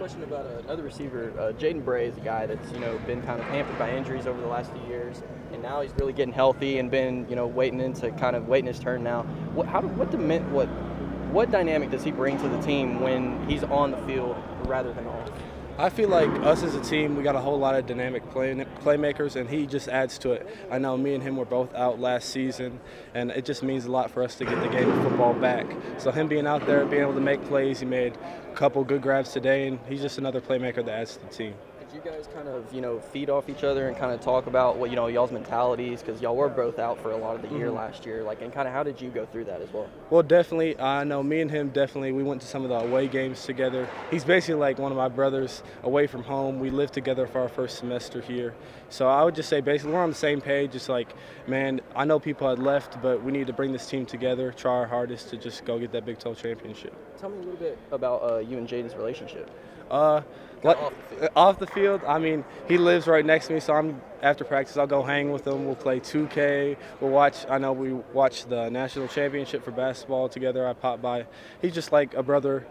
Question about another receiver. Jaden Bray is a guy that's been kind of hampered by injuries over the last few years, and now he's really getting healthy and been waiting his turn now. What dynamic does he bring to the team when he's on the field rather than off? I feel like us as a team, we got a whole lot of dynamic playmakers, and he just adds to it. I know me and him were both out last season, and it just means a lot for us to get the game of football back. So him being out there, being able to make plays, he made a couple good grabs today, and he's just another playmaker that adds to the team. Did you guys kind of, feed off each other and kind of talk about what, y'all's mentalities? Because y'all were both out for a lot of the year last year. And kind of how did you go through that as well? Well, definitely. I know me and him definitely, we went to some of the away games together. He's basically like one of my brothers away from home. We lived together for our first semester here. So I would just say basically we're on the same page. Just like, man, I know people had left, but we need to bring this team together, try our hardest to just go get that Big 12 championship. Tell me a little bit about you and Jaden's relationship. Off the field, I mean, he lives right next to me, so after practice I'll go hang with him. We'll play 2K. We watch the national championship for basketball together. I pop by. He's just like a brother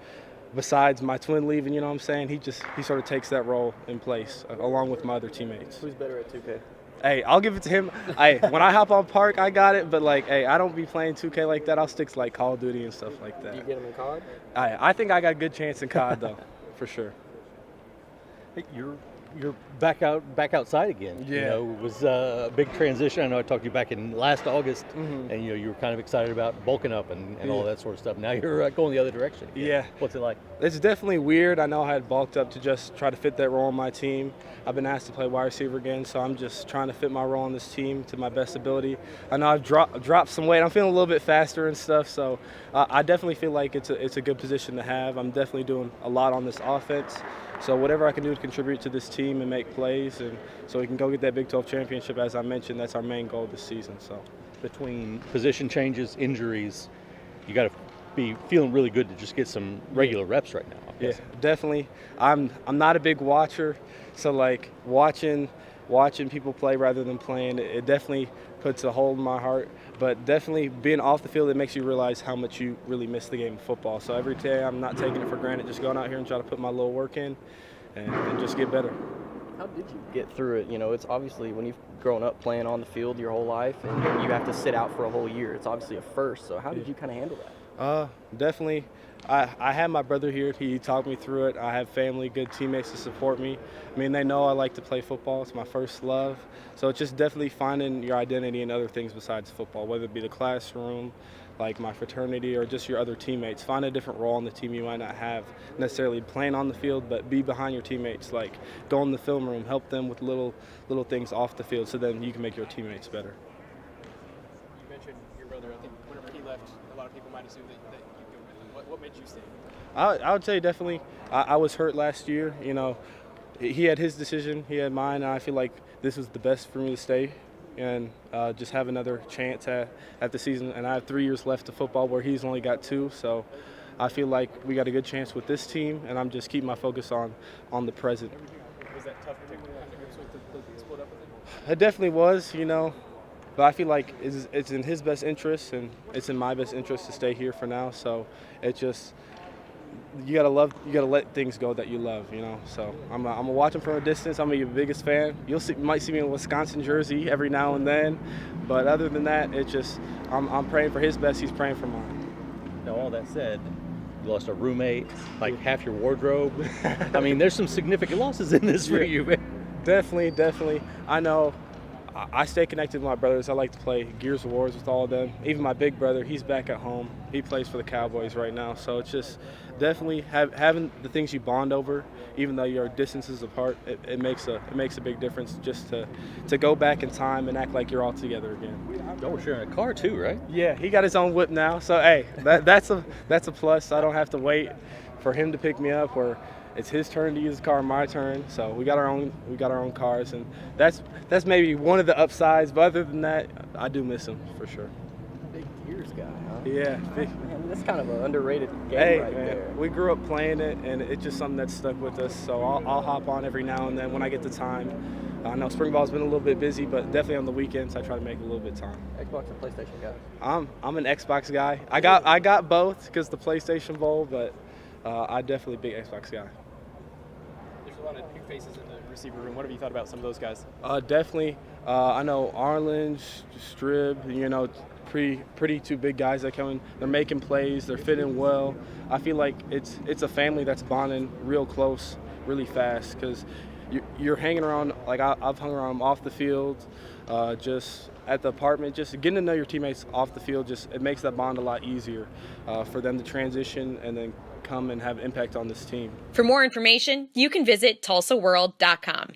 besides my twin leaving, you know what I'm saying? He sort of takes that role in place along with my other teammates. Who's better at 2K? Hey, I'll give it to him. When I hop on Park, I got it, but I don't be playing 2K like that. I'll stick to Call of Duty and stuff like that. Do you get him in COD? I think I got a good chance in COD though, for sure. You're back outside again. Yeah. It was a big transition. I know I talked to you back in last August, and you were kind of excited about bulking up and all that sort of stuff. Now you're going the other direction again. Yeah. What's it like? It's definitely weird. I know I had bulked up to just try to fit that role on my team. I've been asked to play wide receiver again, so I'm just trying to fit my role on this team to my best ability. I know I've dropped some weight. I'm feeling a little bit faster and stuff, so I definitely feel like it's a good position to have. I'm definitely doing a lot on this offense. So whatever I can do to contribute to this team and make plays, and so we can go get that Big 12 championship, as I mentioned, that's our main goal this season. So, between position changes, injuries, you got to be feeling really good to just get some regular reps right now. Yeah, definitely. I'm not a big watcher, so watching people play rather than playing, it definitely puts a hole in my heart. But definitely being off the field, it makes you realize how much you really miss the game of football. So every day I'm not taking it for granted, just going out here and trying to put my little work in and just get better. How did you get through it? It's obviously when you've grown up playing on the field your whole life and you have to sit out for a whole year, it's obviously a first. So how did you kind of handle that? Definitely. I had my brother here. He talked me through it. I have family, good teammates to support me. I mean, they know I like to play football. It's my first love. So it's just definitely finding your identity in other things besides football, whether it be the classroom, like my fraternity, or just your other teammates. Find a different role on the team you might not have necessarily playing on the field, but be behind your teammates. Like go in the film room, help them with little things off the field so then you can make your teammates better. You mentioned your brother. I think whenever he left, a lot of people might assume that you'd go with him. What made you stay? I would say definitely. I was hurt last year. He had his decision, he had mine, and I feel like this was the best for me to stay and just have another chance at the season. And I have 3 years left of football where he's only got 2, so I feel like we got a good chance with this team, and I'm just keeping my focus on the present. Was that tough to split up with him? It definitely was, but I feel like it's in his best interest and it's in my best interest to stay here for now. So it's just you gotta let things go that you love, So I'm gonna watch him from a distance. I'm your biggest fan. You might see me in a Wisconsin jersey every now and then, but other than that, it's just I'm praying for his best. He's praying for mine. Now, all that said, you lost a roommate, half your wardrobe. I mean, there's some significant losses in this for you, man. Definitely. I know. I stay connected with my brothers. I like to play Gears of Wars with all of them. Even my big brother, he's back at home. He plays for the Cowboys right now. So it's just definitely having the things you bond over, even though you're distances apart, it makes a big difference just to go back in time and act like you're all together again. Y'all were sharing a car too, right? Yeah, he got his own whip now. So hey, that's a plus. I don't have to wait for him to pick me up, or it's his turn to use the car, my turn. So we got our own cars, and that's maybe one of the upsides. But other than that, I do miss him for sure. Big Gears guy, huh? Yeah. Man, that's kind of an underrated game there. We grew up playing it, and it's just something that stuck with us. So I'll hop on every now and then when I get the time. I know spring ball's been a little bit busy, but definitely on the weekends I try to make a little bit of time. Xbox or PlayStation guy? I'm an Xbox guy. I got both because the PlayStation Bowl, but I definitely big Xbox guy. There's a lot of new faces in the receiver room. What have you thought about some of those guys? Definitely. I know Arlen, Strib, pretty two big guys that come in. They're making plays. They're fitting well. I feel like it's a family that's bonding real close, really fast because you're hanging around. Like I've hung around them off the field, just at the apartment. Just getting to know your teammates off the field, it makes that bond a lot easier for them to transition and then come and have impact on this team. For more information, you can visit tulsaworld.com.